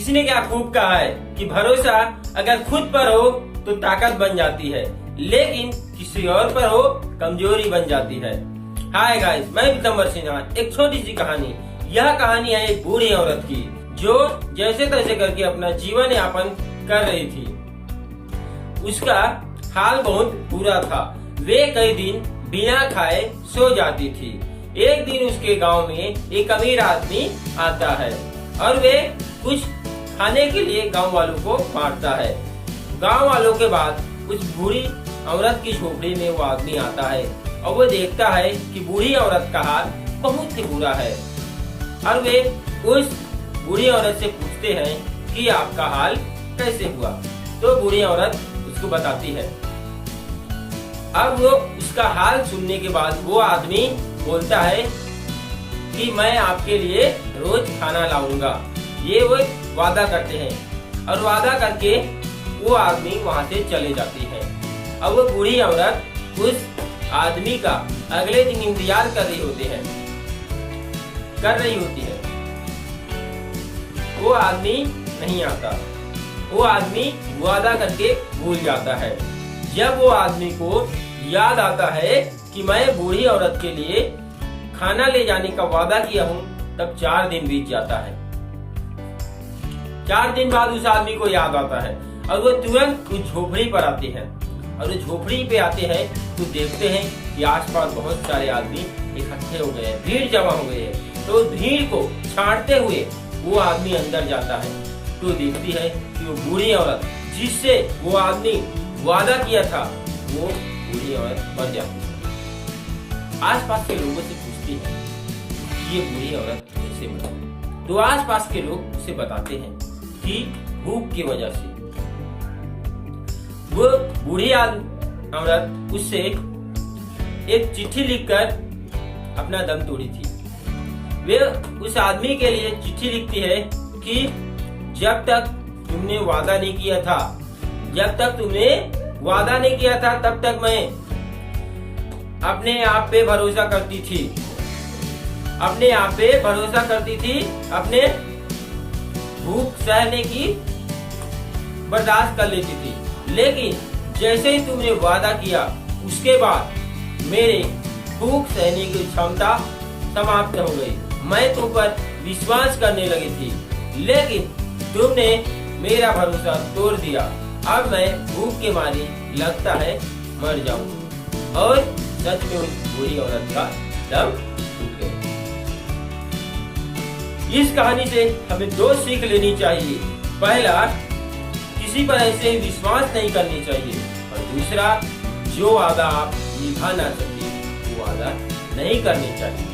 किसी ने क्या खूब कहा है कि भरोसा अगर खुद पर हो तो ताकत बन जाती है, लेकिन किसी और पर हो कमजोरी बन जाती है। हाय गाइस, मैं पीतम्बर सिन्हा। एक छोटी सी कहानी। यह कहानी है एक बूढ़ी औरत की जो जैसे तैसे करके अपना जीवन यापन कर रही थी। उसका हाल बहुत बुरा था। वे कई दिन बिना खाए सो जाती थी। एक दिन उसके गांव में एक अमीर आदमी आता है और वे कुछ खाने के लिए गांव वालों को बांटता है। गांव वालों के बाद उस बूढ़ी औरत की झोपड़ी में वो आदमी आता है और वो देखता है कि बूढ़ी औरत का हाल बहुत ही बुरा है और वे उस बूढ़ी औरत से पूछते हैं कि आपका हाल कैसे हुआ। तो बूढ़ी औरत उसको बताती है। अब वो उसका हाल सुनने के बाद वो आदमी बोलता है कि मैं आपके लिए रोज खाना लाऊंगा। ये वो वादा करते हैं और वादा करके वो आदमी वहाँ से चले जाती है। अब वो बूढ़ी औरत उस आदमी का अगले दिन इंतजार कर रही होती है। वो आदमी नहीं आता। वो आदमी वादा करके भूल जाता है। जब वो आदमी को याद आता है कि मैं बूढ़ी औरत के लिए खाना ले जाने का वादा किया हूँ, तब 4 दिन बीत जाता है। 4 दिन बाद उस आदमी को याद आता है और वो तुरंत उस झोपड़ी पर आते हैं और उस झोपड़ी पे आते हैं तो देखते हैं कि आसपास बहुत सारे आदमी इकट्ठे हो गए हैं, भीड़ जमा हो गई है। तो भीड़ को छांटते हुए वो आदमी अंदर जाता है तो देखती है कि वो बूढ़ी औरत जिससे वो आदमी वादा किया था, वो बूढ़ी औरत मर जाती है। आसपास के लोगों से पूछती है ये बूढ़ी औरत कैसे मरी। तो आसपास के लोग उसे बताते हैं कि भूख की वजह से। वो बूढ़ी औरत उससे एक चिट्ठी लिखकर अपना दम तोड़ी थी। वे उस आदमी के लिए चिट्ठी लिखती है कि जब तक तुमने वादा नहीं किया था, तब तक मैं अपने आप पे भरोसा करती थी, अपने भूख सहने की बर्दाश्त कर लेती थी। लेकिन जैसे ही तुमने वादा किया, उसके बाद मेरे भूख सहने की क्षमता समाप्त हो गई। मैं तुम पर विश्वास करने लगी थी, लेकिन तुमने मेरा भरोसा तोड़ दिया। अब मैं भूख के मारे लगता है मर जाऊं। और सच में उस बूढ़ी औरत का दम टूट गया। इस कहानी से हमें 2 सीख लेनी चाहिए। पहला, किसी पर ऐसे विश्वास नहीं करनी चाहिए, और दूसरा, जो वादा आप निभा ना सके वो वादा नहीं करनी चाहिए।